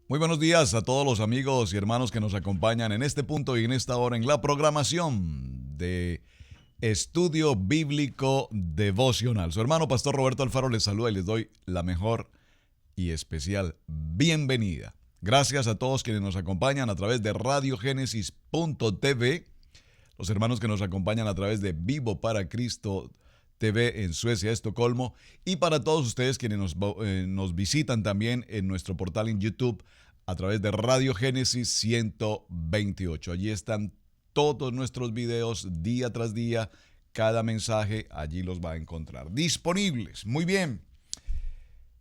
Muy buenos días a todos los amigos y hermanos que nos acompañan en este punto y en esta hora en la programación de Estudio Bíblico Devocional. Su hermano Pastor Roberto Alfaro les saluda y les doy la mejor y especial bienvenida. Gracias a todos quienes nos acompañan a través de radiogénesis.tv, los hermanos que nos acompañan a través de Vivo para Cristo TV en Suecia, Estocolmo, y para todos ustedes quienes nos visitan también en nuestro portal en YouTube a través de Radio Génesis 128. Allí están todos nuestros videos día tras día, cada mensaje allí los va a encontrar disponibles. Muy bien,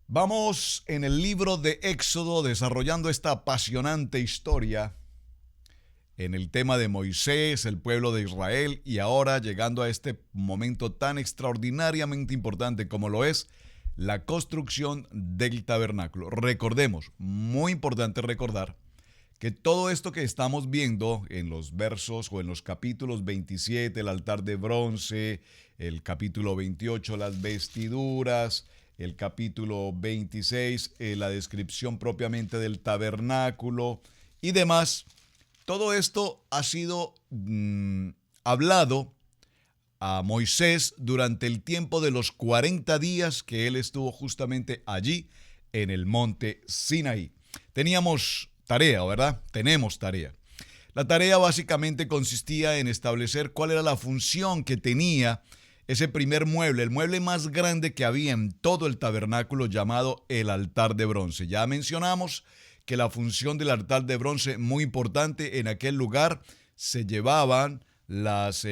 vamos en el libro de Éxodo desarrollando esta apasionante historia en el tema de Moisés, el pueblo de Israel, y ahora llegando a este momento tan extraordinariamente importante como lo es la construcción del tabernáculo. Recordemos, muy importante recordar, que todo esto que estamos viendo en los versos o en los capítulos 27, el altar de bronce, el capítulo 28, las vestiduras, el capítulo 26, la descripción propiamente del tabernáculo y demás, todo esto ha sido hablado a Moisés durante el tiempo de los 40 días que él estuvo justamente allí en el monte Sinaí. Teníamos tarea, ¿verdad? Tenemos tarea. La tarea básicamente consistía en establecer cuál era la función que tenía ese primer mueble, el mueble más grande que había en todo el tabernáculo llamado el altar de bronce. Ya mencionamos que la función del altar de bronce, muy importante, en aquel lugar se llevaban las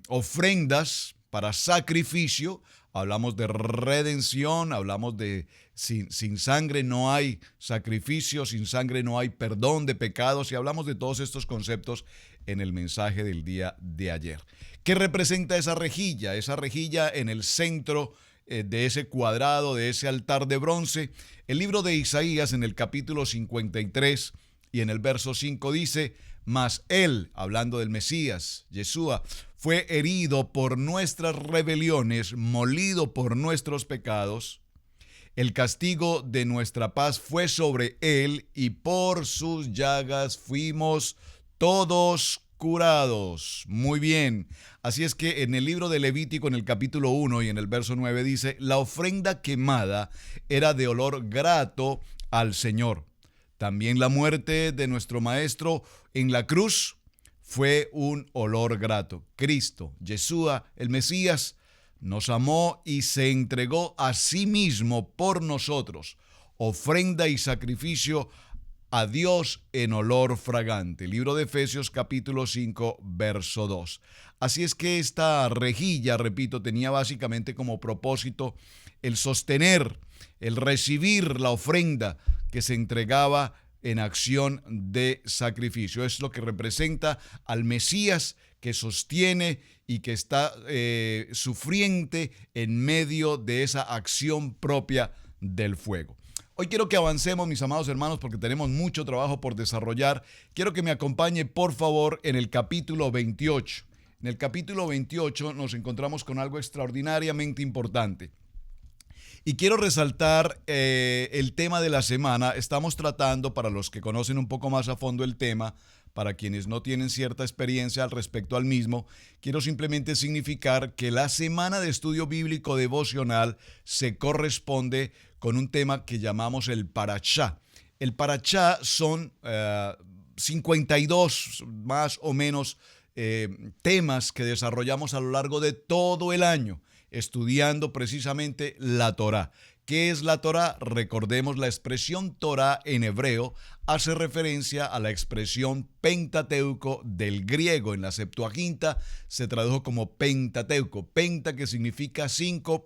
ofrendas para sacrificio. Hablamos de redención, hablamos de sin sangre no hay sacrificio, sin sangre no hay perdón de pecados, y hablamos de todos estos conceptos en el mensaje del día de ayer. ¿Qué representa esa rejilla? Esa rejilla en el centro de ese cuadrado, de ese altar de bronce. El libro de Isaías en el capítulo 53 y en el verso 5 dice: mas él, hablando del Mesías, Yeshua, fue herido por nuestras rebeliones, molido por nuestros pecados. El castigo de nuestra paz fue sobre él y por sus llagas fuimos todos curados. Muy bien. Así es que en el libro de Levítico, en el capítulo 1 y en el verso 9 dice: la ofrenda quemada era de olor grato al Señor. También la muerte de nuestro Maestro en la cruz fue un olor grato. Cristo, Yeshua, el Mesías, nos amó y se entregó a sí mismo por nosotros, ofrenda y sacrificio a Dios en olor fragante. Libro de Efesios capítulo 5, verso 2. Así es que esta rejilla, repito, tenía básicamente como propósito el sostener, el recibir la ofrenda que se entregaba en acción de sacrificio. Es lo que representa al Mesías que sostiene y que está sufriente en medio de esa acción propia del fuego. Hoy quiero que avancemos, mis amados hermanos, porque tenemos mucho trabajo por desarrollar. Quiero que me acompañe, por favor, en el capítulo 28. En el capítulo 28 nos encontramos con algo extraordinariamente importante. Y quiero resaltar el tema de la semana. Estamos tratando, para los que conocen un poco más a fondo el tema, para quienes no tienen cierta experiencia al respecto al mismo, quiero simplemente significar que la semana de estudio bíblico devocional se corresponde con un tema que llamamos el Parashá. El Parashá son 52 más o menos temas que desarrollamos a lo largo de todo el año, estudiando precisamente la Torá. ¿Qué es la Torá? Recordemos, la expresión Torá en hebreo hace referencia a la expresión Pentateuco del griego. En la Septuaginta se tradujo como Pentateuco. Penta, que significa cinco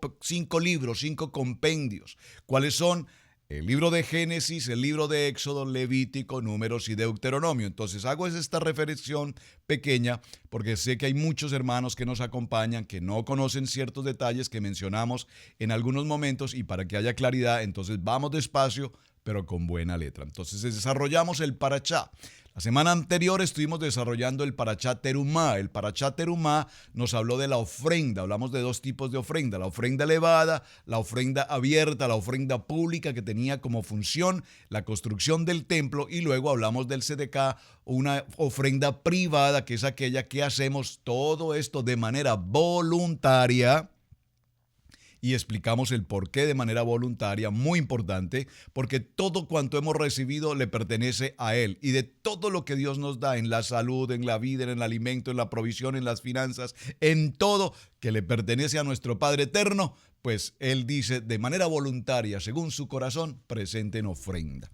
libros, 5 compendios. ¿Cuáles son? El libro de Génesis, el libro de Éxodo, Levítico, Números y Deuteronomio. Entonces hago esta reflexión pequeña porque sé que hay muchos hermanos que nos acompañan que no conocen ciertos detalles que mencionamos en algunos momentos, y para que haya claridad, entonces vamos despacio pero con buena letra. Entonces desarrollamos el parachá. La semana anterior estuvimos desarrollando el parachá terumá. El parachá terumá nos habló de la ofrenda. Hablamos de dos tipos de ofrenda: la ofrenda elevada, la ofrenda abierta, la ofrenda pública, que tenía como función la construcción del templo, y luego hablamos del sedeká, una ofrenda privada, que es aquella que hacemos todo esto de manera voluntaria. Y explicamos el por qué de manera voluntaria, muy importante, porque todo cuanto hemos recibido le pertenece a Él. Y de todo lo que Dios nos da, en la salud, en la vida, en el alimento, en la provisión, en las finanzas, en todo que le pertenece a nuestro Padre eterno, pues Él dice de manera voluntaria, según su corazón, presenten ofrenda.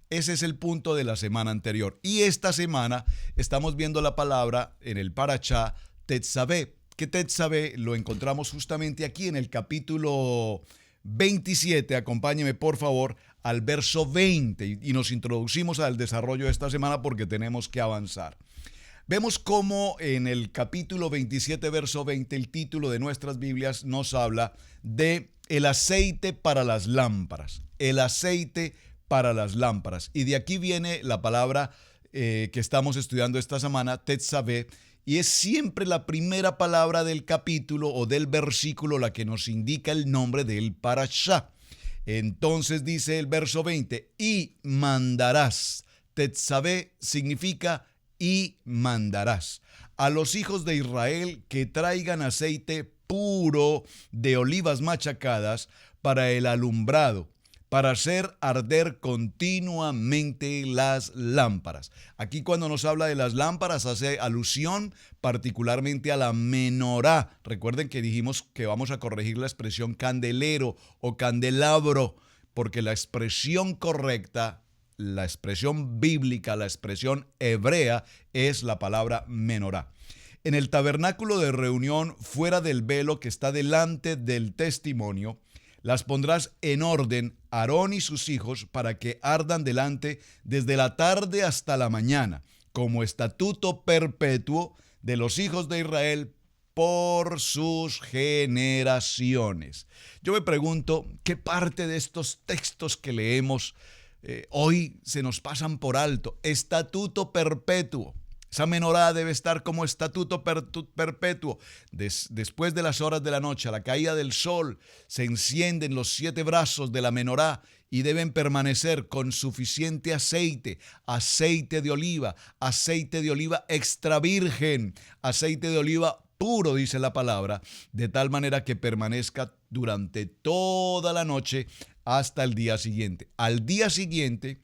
Ese es el punto de la semana anterior. Y esta semana estamos viendo la palabra en el parachá tetzaveh. Que tetzaveh lo encontramos justamente aquí en el capítulo 27. Acompáñeme por favor al verso 20 y nos introducimos al desarrollo de esta semana porque tenemos que avanzar. Vemos cómo en el capítulo 27, verso 20, el título de nuestras Biblias nos habla de el aceite para las lámparas. El aceite para las lámparas. Y de aquí viene la palabra que estamos estudiando esta semana, tetzaveh. Y es siempre la primera palabra del capítulo o del versículo la que nos indica el nombre del parashá. Entonces dice el verso 20, y mandarás. Tetzaveh significa y mandarás a los hijos de Israel que traigan aceite puro de olivas machacadas para el alumbrado, para hacer arder continuamente las lámparas. Aquí cuando nos habla de las lámparas hace alusión particularmente a la menorá. Recuerden que dijimos que vamos a corregir la expresión candelero o candelabro, porque la expresión correcta, la expresión bíblica, la expresión hebrea es la palabra menorá. En el tabernáculo de reunión, fuera del velo que está delante del testimonio, las pondrás en orden, Aarón y sus hijos, para que ardan delante desde la tarde hasta la mañana, como estatuto perpetuo de los hijos de Israel por sus generaciones. Yo me pregunto, ¿qué parte de estos textos que leemos hoy se nos pasan por alto? Estatuto perpetuo. Esa menorá debe estar como estatuto perpetuo. Después de las horas de la noche, a la caída del sol, se encienden los 7 brazos de la menorá y deben permanecer con suficiente aceite, aceite de oliva extra virgen, aceite de oliva puro, dice la palabra, de tal manera que permanezca durante toda la noche hasta el día siguiente. Al día siguiente,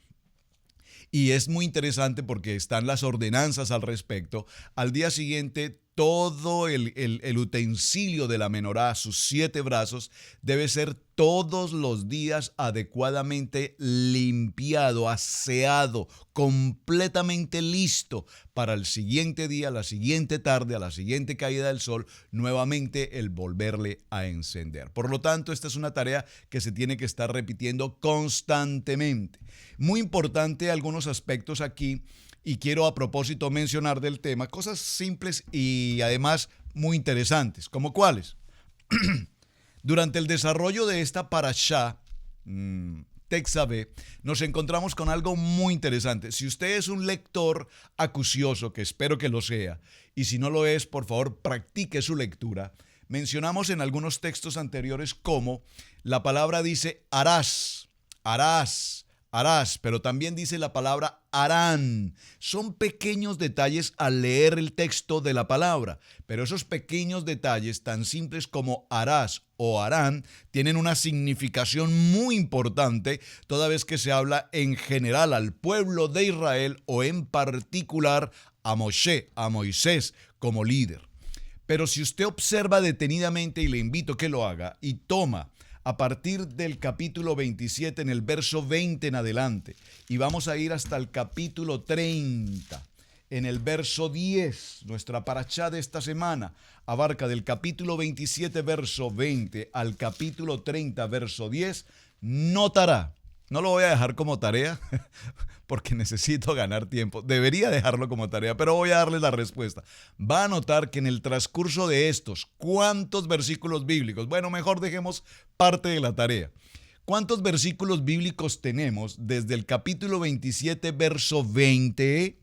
y es muy interesante porque están las ordenanzas al respecto, al día siguiente todo el utensilio de la menorá, sus 7 brazos, debe ser todos los días adecuadamente limpiado, aseado, completamente listo para el siguiente día, la siguiente tarde, a la siguiente caída del sol, nuevamente el volverle a encender. Por lo tanto, esta es una tarea que se tiene que estar repitiendo constantemente. Muy importante algunos aspectos aquí. Y quiero a propósito mencionar del tema cosas simples y además muy interesantes. ¿Cómo cuáles? Durante el desarrollo de esta parashá, tetzaveh, nos encontramos con algo muy interesante. Si usted es un lector acucioso, que espero que lo sea, y si no lo es, por favor, practique su lectura. Mencionamos en algunos textos anteriores cómo la palabra dice harás, pero también dice la palabra harán. Son pequeños detalles al leer el texto de la palabra, pero esos pequeños detalles tan simples como harás o harán tienen una significación muy importante toda vez que se habla en general al pueblo de Israel o en particular a Moisés como líder. Pero si usted observa detenidamente, y le invito a que lo haga, y toma a partir del capítulo 27 en el verso 20 en adelante, y vamos a ir hasta el capítulo 30 en el verso 10. Nuestra parashá de esta semana abarca del capítulo 27 verso 20 al capítulo 30 verso 10. Notará, no lo voy a dejar como tarea porque necesito ganar tiempo. Debería dejarlo como tarea, pero voy a darles la respuesta. Va a notar que en el transcurso de estos, ¿cuántos versículos bíblicos? Bueno, mejor dejemos parte de la tarea. ¿Cuántos versículos bíblicos tenemos desde el capítulo 27, verso 20,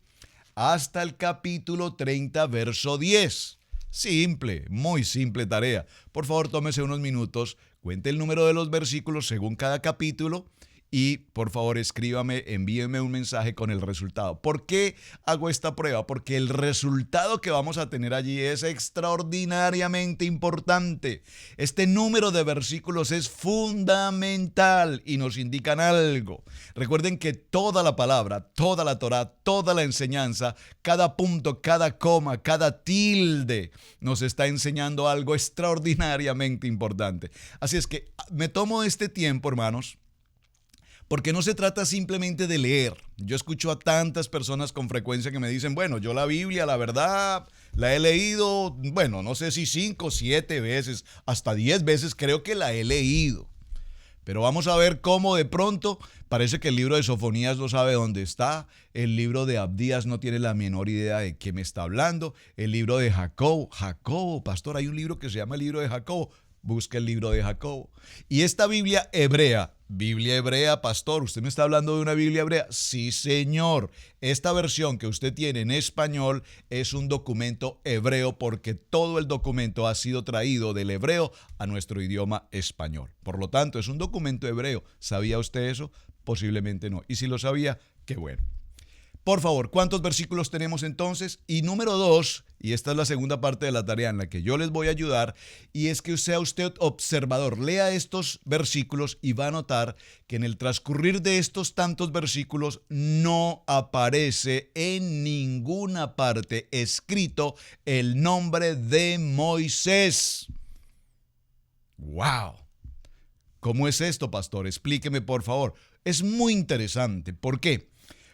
hasta el capítulo 30, verso 10? Simple, muy simple tarea. Por favor, tómese unos minutos, cuente el número de los versículos según cada capítulo y por favor escríbame, envíeme un mensaje con el resultado. ¿Por qué hago esta prueba? Porque el resultado que vamos a tener allí es extraordinariamente importante. Este número de versículos es fundamental y nos indican algo. Recuerden que toda la palabra, toda la Torá, toda la enseñanza, cada punto, cada coma, cada tilde nos está enseñando algo extraordinariamente importante. Así es que me tomo este tiempo, hermanos, porque no se trata simplemente de leer. Yo escucho a tantas personas con frecuencia que me dicen, bueno, yo la Biblia, la verdad, la he leído, bueno, no sé si 5, 7 veces, hasta 10 veces creo que la he leído. Pero vamos a ver cómo de pronto parece que el libro de Sofonías no sabe dónde está, el libro de Abdías no tiene la menor idea de qué me está hablando, el libro de Jacobo, pastor, hay un libro que se llama el libro de Jacobo. Busca el libro de Jacobo. Y esta Biblia hebrea, pastor, ¿usted me está hablando de una Biblia hebrea? Sí, señor. Esta versión que usted tiene en español es un documento hebreo porque todo el documento ha sido traído del hebreo a nuestro idioma español. Por lo tanto, es un documento hebreo. ¿Sabía usted eso? Posiblemente no. Y si lo sabía, qué bueno. Por favor, ¿cuántos versículos tenemos entonces? Y número 2, y esta es la segunda parte de la tarea en la que yo les voy a ayudar, y es que sea usted observador. Lea estos versículos y va a notar que en el transcurrir de estos tantos versículos no aparece en ninguna parte escrito el nombre de Moisés. ¡Wow! ¿Cómo es esto, pastor? Explíqueme, por favor. Es muy interesante. ¿Por qué?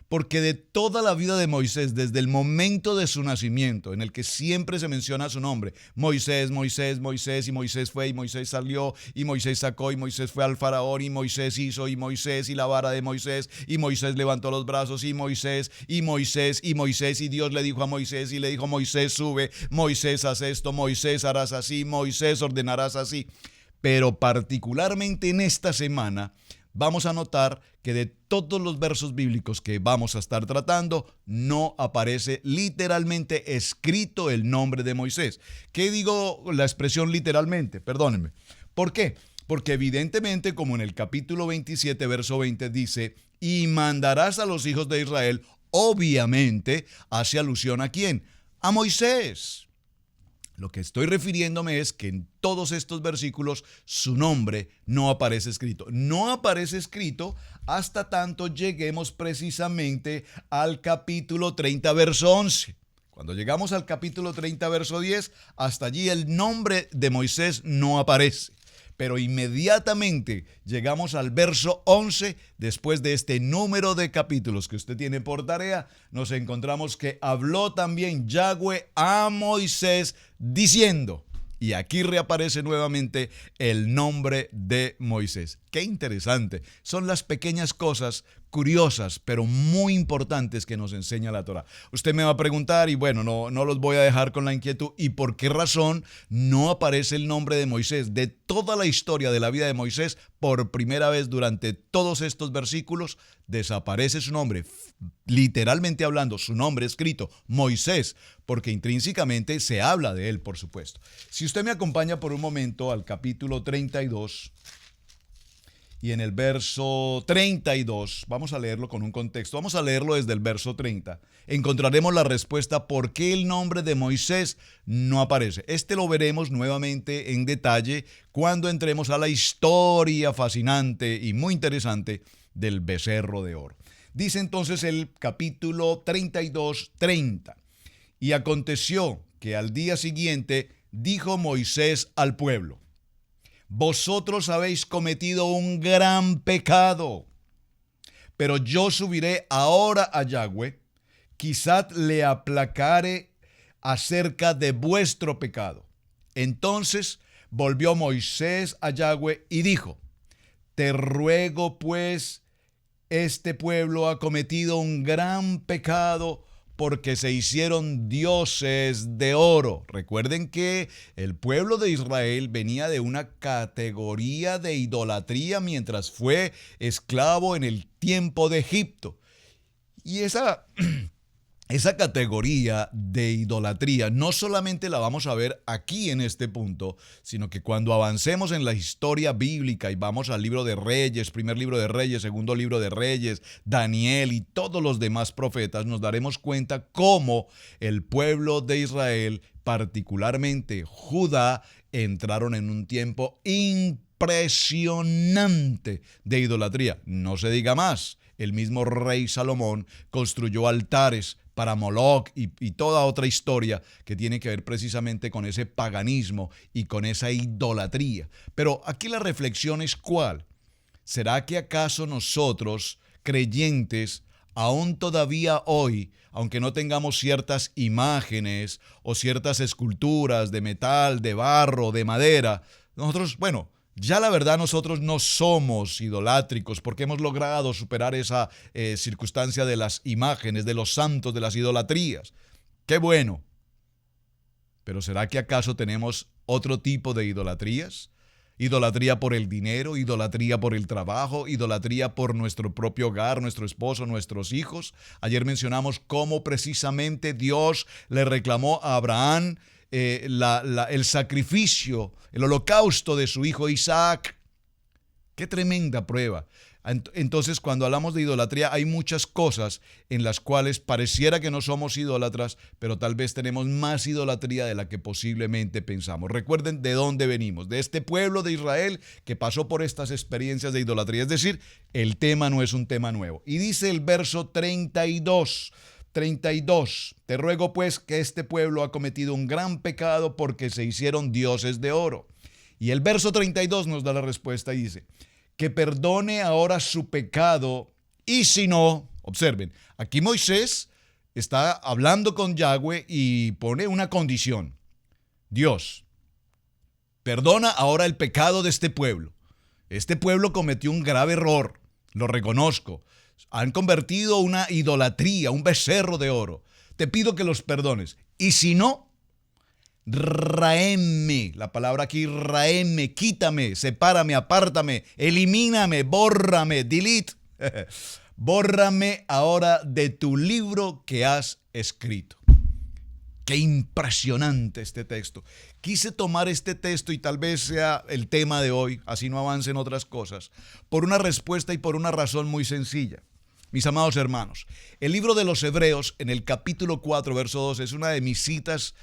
Porque de toda la vida de Moisés, desde el momento de su nacimiento, en el que siempre se menciona su nombre, Moisés, Moisés, Moisés, y Moisés fue, y Moisés salió, y Moisés sacó, y Moisés fue al faraón, y Moisés hizo, y Moisés, y la vara de Moisés, y Moisés levantó los brazos, y Moisés, y Moisés, y Moisés, y Dios le dijo a Moisés, y le dijo, Moisés sube, Moisés haz esto, Moisés harás así, Moisés ordenarás así. Pero particularmente en esta semana, vamos a notar que de todos los versos bíblicos que vamos a estar tratando, no aparece literalmente escrito el nombre de Moisés. ¿Qué digo la expresión literalmente? Perdónenme. ¿Por qué? Porque evidentemente, como en el capítulo 27, verso 20 dice, y mandarás a los hijos de Israel, obviamente hace alusión ¿a quién? A Moisés. Lo que estoy refiriéndome es que en todos estos versículos su nombre no aparece escrito. No aparece escrito hasta tanto lleguemos precisamente al capítulo 30, verso 11. Cuando llegamos al capítulo 30, verso 10, hasta allí el nombre de Moisés no aparece. Pero inmediatamente llegamos al verso 11, después de este número de capítulos que usted tiene por tarea, nos encontramos que habló también Yahweh a Moisés diciendo, y aquí reaparece nuevamente el nombre de Moisés. ¡Qué interesante! Son las pequeñas cosas curiosas, pero muy importantes que nos enseña la Torá. Usted me va a preguntar, y bueno, no los voy a dejar con la inquietud, ¿y por qué razón no aparece el nombre de Moisés? De toda la historia de la vida de Moisés, por primera vez durante todos estos versículos, desaparece su nombre. Literalmente hablando, su nombre escrito, Moisés, porque intrínsecamente se habla de él, por supuesto. Si usted me acompaña por un momento al capítulo 32, y en el verso 32, vamos a leerlo con un contexto, vamos a leerlo desde el verso 30, encontraremos la respuesta por qué el nombre de Moisés no aparece. Este lo veremos nuevamente en detalle cuando entremos a la historia fascinante y muy interesante del becerro de oro. Dice entonces el capítulo 32, 30. Y aconteció que al día siguiente dijo Moisés al pueblo, vosotros habéis cometido un gran pecado, pero yo subiré ahora a Yahweh, quizás le aplacare acerca de vuestro pecado. Entonces volvió Moisés a Yahweh y dijo, te ruego pues, este pueblo ha cometido un gran pecado, porque se hicieron dioses de oro. Recuerden que el pueblo de Israel venía de una categoría de idolatría mientras fue esclavo en el tiempo de Egipto. Y esa categoría de idolatría no solamente la vamos a ver aquí en este punto, sino que cuando avancemos en la historia bíblica y vamos al libro de Reyes, primer libro de Reyes, segundo libro de Reyes, Daniel y todos los demás profetas, nos daremos cuenta cómo el pueblo de Israel, particularmente Judá, entraron en un tiempo impresionante de idolatría. No se diga más, el mismo rey Salomón construyó altares para Moloch y toda otra historia que tiene que ver precisamente con ese paganismo y con esa idolatría. Pero aquí la reflexión es ¿cuál? ¿Será que acaso nosotros, creyentes, aún todavía hoy, aunque no tengamos ciertas imágenes o ciertas esculturas de metal, de barro, de madera, nosotros, ya la verdad nosotros no somos idolátricos porque hemos logrado superar esa circunstancia de las imágenes, de los santos, de las idolatrías? ¡Qué bueno! Pero ¿será que acaso tenemos otro tipo de idolatrías? Idolatría por el dinero, idolatría por el trabajo, idolatría por nuestro propio hogar, nuestro esposo, nuestros hijos. Ayer mencionamos cómo precisamente Dios le reclamó a Abraham el sacrificio, el holocausto de su hijo Isaac. ¡Qué tremenda prueba! Entonces, cuando hablamos de idolatría, hay muchas cosas en las cuales pareciera que no somos idólatras, pero tal vez tenemos más idolatría de la que posiblemente pensamos. Recuerden de dónde venimos, de este pueblo de Israel que pasó por estas experiencias de idolatría. Es decir, el tema no es un tema nuevo. Y dice el verso 32, te ruego pues que este pueblo ha cometido un gran pecado porque se hicieron dioses de oro. Y el verso 32 nos da la respuesta y dice, que perdone ahora su pecado, y si no, observen, aquí Moisés está hablando con Yahweh y pone una condición. Dios, perdona ahora el pecado de este pueblo. Este pueblo cometió un grave error, lo reconozco. Han convertido una idolatría, un becerro de oro. Te pido que los perdones. Y si no, raeme, la palabra aquí, raeme, quítame, sepárame, apártame, elimíname, bórrame, delete. Bórrame ahora de tu libro que has escrito. Qué impresionante este texto. Quise tomar este texto y tal vez sea el tema de hoy, así no avancen otras cosas, por una respuesta y por una razón muy sencilla. Mis amados hermanos, el libro de los Hebreos en el capítulo 4, verso 2, es una de mis citas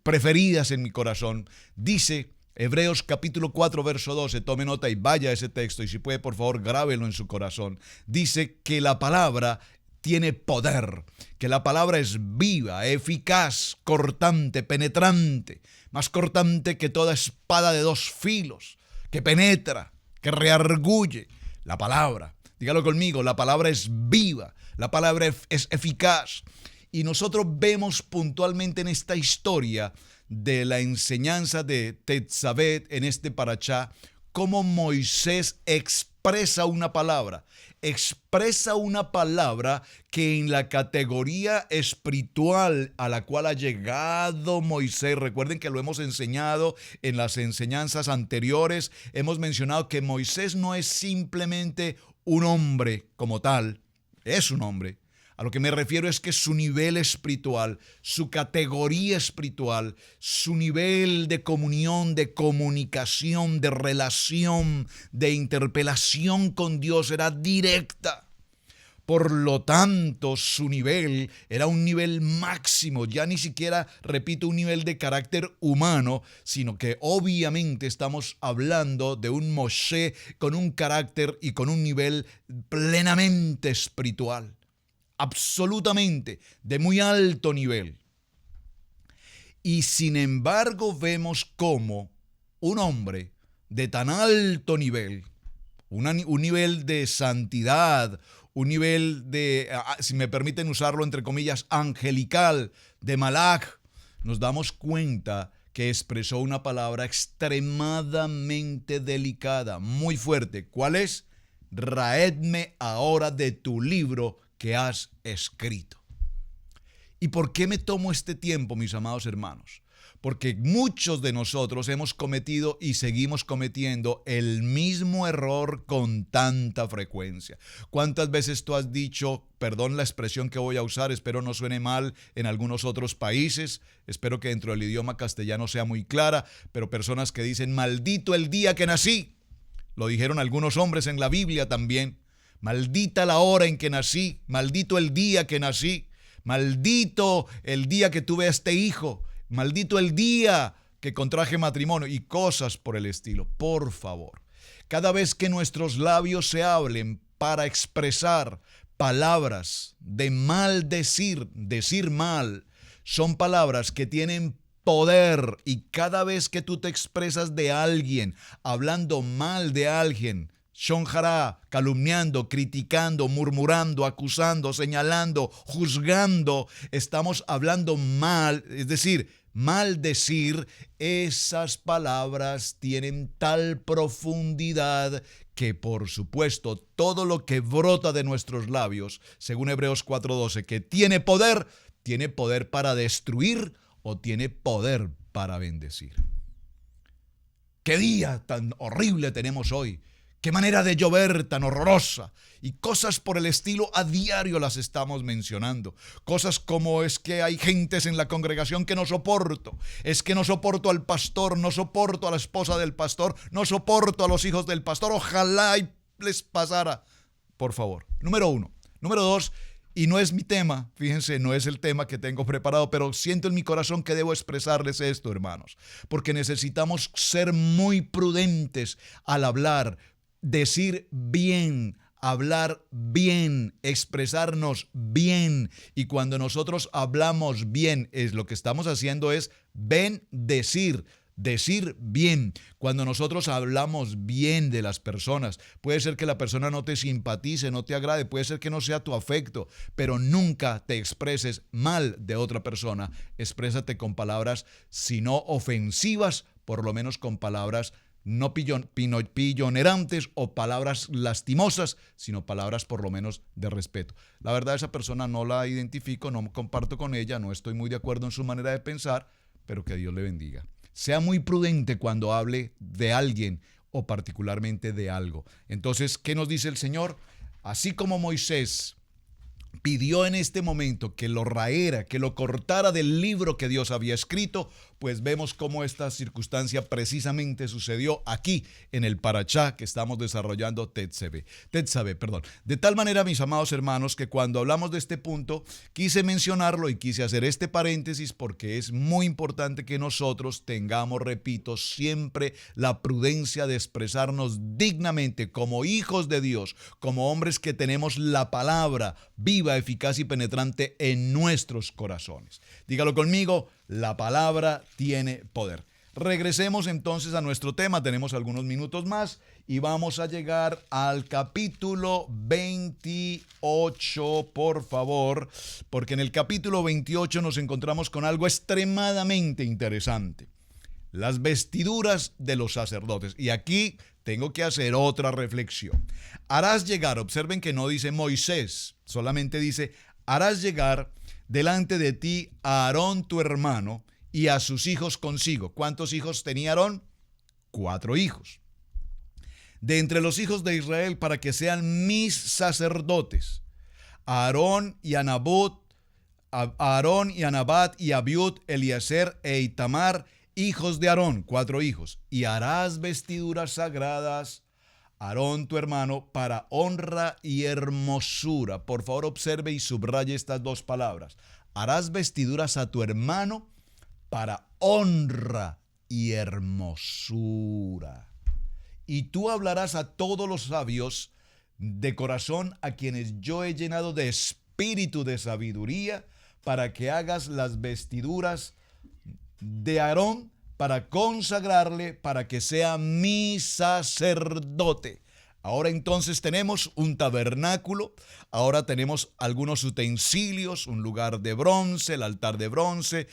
preferidas en mi corazón. Dice, Hebreos capítulo 4, verso 12, tome nota y vaya a ese texto y si puede, por favor, grábelo en su corazón. Dice que la palabra tiene poder, que la palabra es viva, eficaz, cortante, penetrante, más cortante que toda espada de dos filos, que penetra, que reargulle. La palabra. Dígalo conmigo, la palabra es viva, la palabra es eficaz. Y nosotros vemos puntualmente en esta historia de la enseñanza de Tetzabet en este parashá, cómo Moisés expresa una palabra que en la categoría espiritual a la cual ha llegado Moisés, recuerden que lo hemos enseñado en las enseñanzas anteriores, hemos mencionado que Moisés no es simplemente un hombre como tal, es un hombre. A lo que me refiero es que su nivel espiritual, su categoría espiritual, su nivel de comunión, de comunicación, de relación, de interpelación con Dios era directa. Por lo tanto, su nivel era un nivel máximo, ya ni siquiera, repito, un nivel de carácter humano, sino que obviamente estamos hablando de un Moshe con un carácter y con un nivel plenamente espiritual, absolutamente, de muy alto nivel. Y sin embargo vemos cómo un hombre de tan alto nivel, un nivel de santidad, un nivel de, si me permiten usarlo entre comillas, angelical, de malaj, nos damos cuenta que expresó una palabra extremadamente delicada, muy fuerte. ¿Cuál es? Raedme ahora de tu libro que has escrito. ¿Y por qué me tomo este tiempo, mis amados hermanos? Porque muchos de nosotros hemos cometido y seguimos cometiendo el mismo error con tanta frecuencia. ¿Cuántas veces tú has dicho, perdón la expresión que voy a usar, espero no suene mal en algunos otros países, espero que dentro del idioma castellano sea muy clara, pero personas que dicen, maldito el día que nací? Lo dijeron algunos hombres en la Biblia también. Maldita la hora en que nací, maldito el día que nací, maldito el día que tuve a este hijo, maldito el día que contraje matrimonio y cosas por el estilo. Por favor, cada vez que nuestros labios se hablen para expresar palabras de maldecir, decir mal, son palabras que tienen poder, y cada vez que tú te expresas de alguien, hablando mal de alguien, shonjara, calumniando, criticando, murmurando, acusando, señalando, juzgando, estamos hablando mal, es decir, maldecir. Esas palabras tienen tal profundidad que, por supuesto, todo lo que brota de nuestros labios, según Hebreos 4:12, que tiene poder para destruir o tiene poder para bendecir. ¿Qué día tan horrible tenemos hoy? ¿Qué manera de llover tan horrorosa? Y cosas por el estilo a diario las estamos mencionando. Cosas como es que hay gentes en la congregación que no soporto. Es que no soporto al pastor, no soporto a la esposa del pastor, no soporto a los hijos del pastor. Ojalá y les pasara. Por favor. Número 1. Número 2. Y no es mi tema, fíjense, no es el tema que tengo preparado, pero siento en mi corazón que debo expresarles esto, hermanos, porque necesitamos ser muy prudentes al hablar, decir bien, hablar bien, expresarnos bien. Y cuando nosotros hablamos bien, lo que estamos haciendo es bendecir. Decir bien. Cuando nosotros hablamos bien de las personas, puede ser que la persona no te simpatice, no te agrade, puede ser que no sea tu afecto, pero nunca te expreses mal de otra persona. Exprésate con palabras, si no ofensivas, por lo menos con palabras no pillonerantes o palabras lastimosas, sino palabras por lo menos de respeto. La verdad, esa persona no la identifico, no comparto con ella, no estoy muy de acuerdo en su manera de pensar, pero que Dios le bendiga. Sea muy prudente cuando hable de alguien o particularmente de algo. Entonces, ¿qué nos dice el Señor? Así como Moisés pidió en este momento que lo raera, que lo cortara del libro que Dios había escrito, pues vemos cómo esta circunstancia precisamente sucedió aquí en el Parachá que estamos desarrollando Tetzaveh. De tal manera, mis amados hermanos, que cuando hablamos de este punto, quise mencionarlo y quise hacer este paréntesis porque es muy importante que nosotros tengamos, repito, siempre la prudencia de expresarnos dignamente como hijos de Dios, como hombres que tenemos la palabra viva, eficaz y penetrante en nuestros corazones. Dígalo conmigo, la palabra tiene poder. Regresemos entonces a nuestro tema, tenemos algunos minutos más y vamos a llegar al capítulo 28, por favor, porque en el capítulo 28 nos encontramos con algo extremadamente interesante. Las vestiduras de los sacerdotes. Y aquí tengo que hacer otra reflexión. Harás llegar, observen que no dice Moisés, solamente dice, harás llegar delante de ti a Aarón tu hermano y a sus hijos consigo. ¿Cuántos hijos tenía Aarón? 4 hijos. De entre los hijos de Israel para que sean mis sacerdotes. Aarón y Anabat y Abiud, Eliezer e Itamar, hijos de Aarón, 4 hijos. Y harás vestiduras sagradas Aarón tu hermano para honra y hermosura. Por favor, observe y subraye estas dos palabras. Harás vestiduras a tu hermano para honra y hermosura. Y tú hablarás a todos los sabios de corazón, a quienes yo he llenado de espíritu de sabiduría, para que hagas las vestiduras de Aarón, para consagrarle, para que sea mi sacerdote. Ahora entonces tenemos un tabernáculo, ahora tenemos algunos utensilios, un lugar de bronce, el altar de bronce,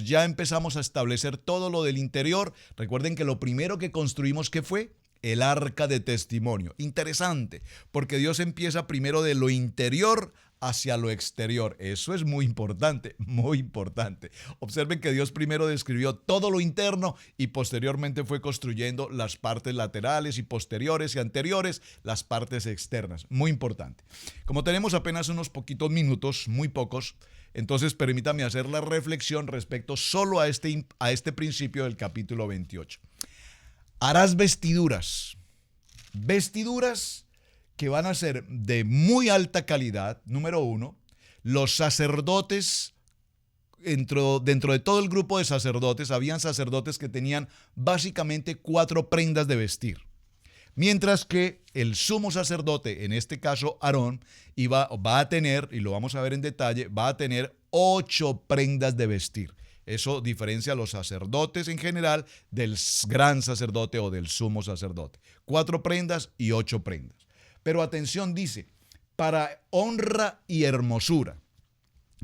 ya empezamos a establecer todo lo del interior. Recuerden que lo primero que construimos, ¿qué fue? el arca de testimonio. Interesante, porque Dios empieza primero de lo interior hacia lo exterior. Eso es muy importante, muy importante. Observen que Dios primero describió todo lo interno y posteriormente fue construyendo las partes laterales y posteriores y anteriores, las partes externas. Muy importante. Como tenemos apenas unos poquitos minutos, muy pocos, entonces permítame hacer la reflexión respecto solo a este principio del capítulo 28. Harás vestiduras que van a ser de muy alta calidad. Número uno, los sacerdotes, dentro de todo el grupo de sacerdotes, habían sacerdotes que tenían básicamente 4 prendas de vestir. Mientras que el sumo sacerdote, en este caso Aarón, va a tener, y lo vamos a ver en detalle, va a tener 8 prendas de vestir. Eso diferencia a los sacerdotes en general del gran sacerdote o del sumo sacerdote. 4 prendas y 8 prendas. Pero atención, dice, para honra y hermosura.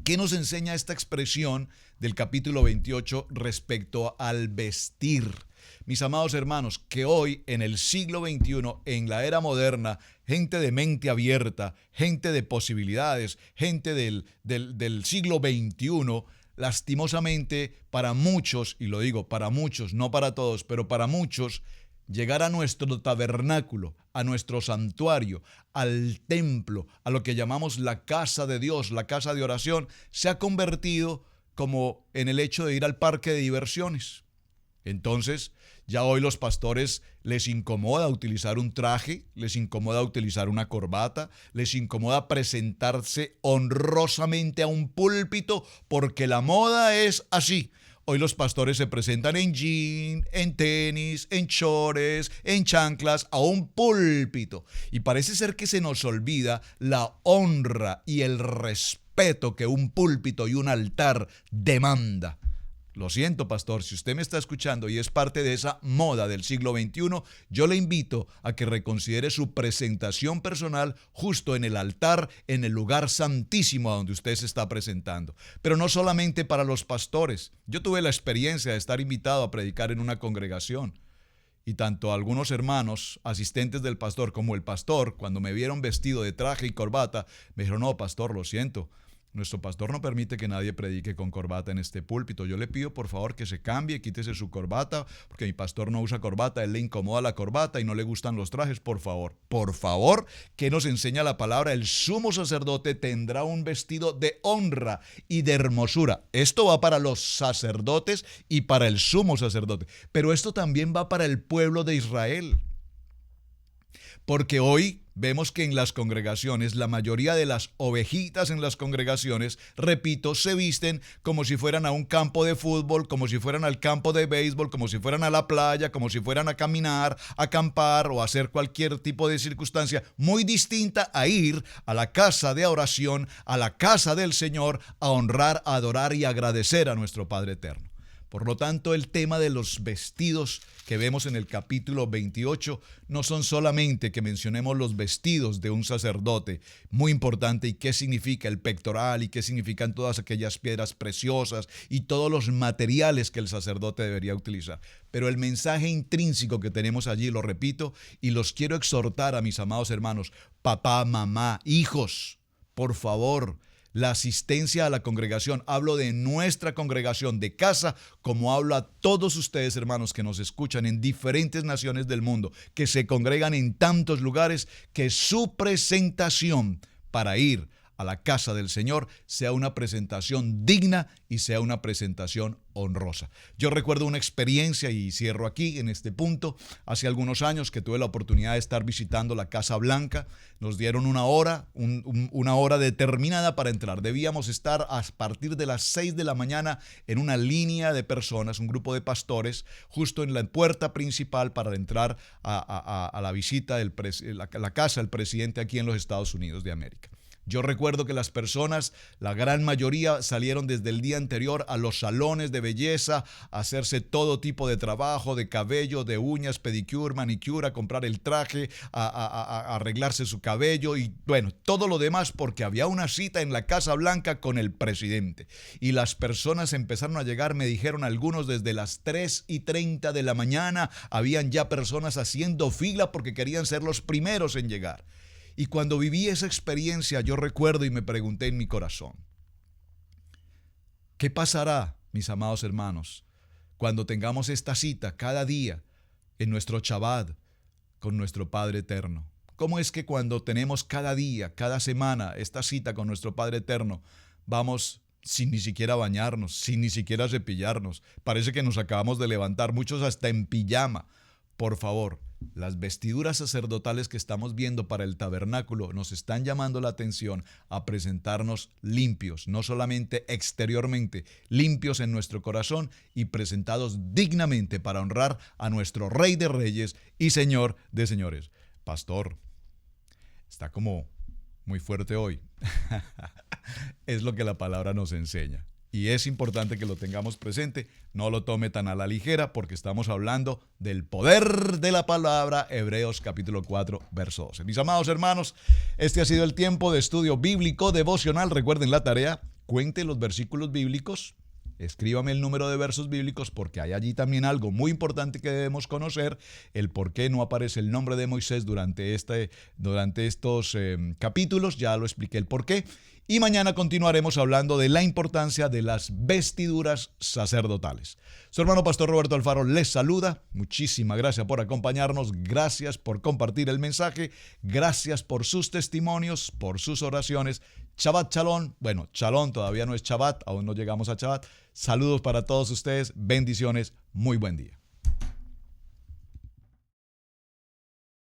¿Qué nos enseña esta expresión del capítulo 28 respecto al vestir? Mis amados hermanos, que hoy en el siglo XXI, en la era moderna, gente de mente abierta, gente de posibilidades, gente del siglo XXI, lastimosamente para muchos, y lo digo para muchos, no para todos, pero para muchos, llegar a nuestro tabernáculo, a nuestro santuario, al templo, a lo que llamamos la casa de Dios, la casa de oración, se ha convertido como en el hecho de ir al parque de diversiones. Entonces, ya hoy los pastores les incomoda utilizar un traje, les incomoda utilizar una corbata, les incomoda presentarse honrosamente a un púlpito porque la moda es así. Hoy los pastores se presentan en jean, en tenis, en chores, en chanclas, a un púlpito. Y parece ser que se nos olvida la honra y el respeto que un púlpito y un altar demanda. Lo siento, pastor, si usted me está escuchando y es parte de esa moda del siglo XXI, yo le invito a que reconsidere su presentación personal justo en el altar, en el lugar santísimo a donde usted se está presentando. Pero no solamente para los pastores. Yo tuve la experiencia de estar invitado a predicar en una congregación. Y tanto algunos hermanos, asistentes del pastor, como el pastor, cuando me vieron vestido de traje y corbata, me dijeron, no, pastor, lo siento. Nuestro pastor no permite que nadie predique con corbata en este púlpito. Yo le pido por favor que se cambie, quítese su corbata, porque mi pastor no usa corbata, a él le incomoda la corbata y no le gustan los trajes. Por favor, que nos enseña la palabra, el sumo sacerdote tendrá un vestido de honra y de hermosura. Esto va para los sacerdotes y para el sumo sacerdote, pero esto también va para el pueblo de Israel. Porque hoy vemos que en las congregaciones, la mayoría de las ovejitas en las congregaciones, repito, se visten como si fueran a un campo de fútbol, como si fueran al campo de béisbol, como si fueran a la playa, como si fueran a caminar, a acampar o a hacer cualquier tipo de circunstancia muy distinta a ir a la casa de oración, a la casa del Señor, a honrar, a adorar y agradecer a nuestro Padre Eterno. Por lo tanto, el tema de los vestidos que vemos en el capítulo 28 no son solamente que mencionemos los vestidos de un sacerdote, muy importante, y qué significa el pectoral y qué significan todas aquellas piedras preciosas y todos los materiales que el sacerdote debería utilizar. Pero el mensaje intrínseco que tenemos allí, lo repito, y los quiero exhortar a mis amados hermanos, papá, mamá, hijos, por favor, la asistencia a la congregación. Hablo de nuestra congregación de casa, como hablo a todos ustedes, hermanos, que nos escuchan en diferentes naciones del mundo, que se congregan en tantos lugares, que su presentación para ir a la casa del Señor sea una presentación digna y sea una presentación honrosa. Yo recuerdo una experiencia, y cierro aquí en este punto, hace algunos años que tuve la oportunidad de estar visitando la Casa Blanca. Nos dieron una hora determinada para entrar. Debíamos estar a partir de las 6 de la mañana en una línea de personas, un grupo de pastores, justo en la puerta principal para entrar a la visita de la casa del presidente aquí en los Estados Unidos de América. Yo recuerdo que las personas, la gran mayoría, salieron desde el día anterior a los salones de belleza, a hacerse todo tipo de trabajo, de cabello, de uñas, pedicure, manicure, a comprar el traje, a arreglarse su cabello y bueno, todo lo demás porque había una cita en la Casa Blanca con el presidente. Y las personas empezaron a llegar, me dijeron algunos desde las 3:30 de la mañana, habían ya personas haciendo fila porque querían ser los primeros en llegar. Y cuando viví esa experiencia, yo recuerdo y me pregunté en mi corazón, ¿qué pasará, mis amados hermanos, cuando tengamos esta cita cada día en nuestro Shabbat con nuestro Padre Eterno? ¿Cómo es que cuando tenemos cada día, cada semana, esta cita con nuestro Padre Eterno, vamos sin ni siquiera bañarnos, sin ni siquiera cepillarnos? Parece que nos acabamos de levantar, muchos hasta en pijama. Por favor, las vestiduras sacerdotales que estamos viendo para el tabernáculo nos están llamando la atención a presentarnos limpios, no solamente exteriormente, limpios en nuestro corazón y presentados dignamente para honrar a nuestro Rey de Reyes y Señor de Señores. Pastor, está como muy fuerte hoy. Es lo que la palabra nos enseña. Y es importante que lo tengamos presente, no lo tome tan a la ligera porque estamos hablando del poder de la palabra, Hebreos capítulo 4, verso 12. Mis amados hermanos, este ha sido el tiempo de estudio bíblico devocional. Recuerden la tarea, cuente los versículos bíblicos, escríbame el número de versos bíblicos porque hay allí también algo muy importante que debemos conocer, el por qué no aparece el nombre de Moisés durante estos capítulos, ya lo expliqué el por qué. Y mañana continuaremos hablando de la importancia de las vestiduras sacerdotales. Su hermano Pastor Roberto Alfaro les saluda. Muchísimas gracias por acompañarnos. Gracias por compartir el mensaje. Gracias por sus testimonios, por sus oraciones. Shabbat Shalom. Bueno, Shalom todavía no es Shabbat, aún no llegamos a Shabbat. Saludos para todos ustedes. Bendiciones. Muy buen día.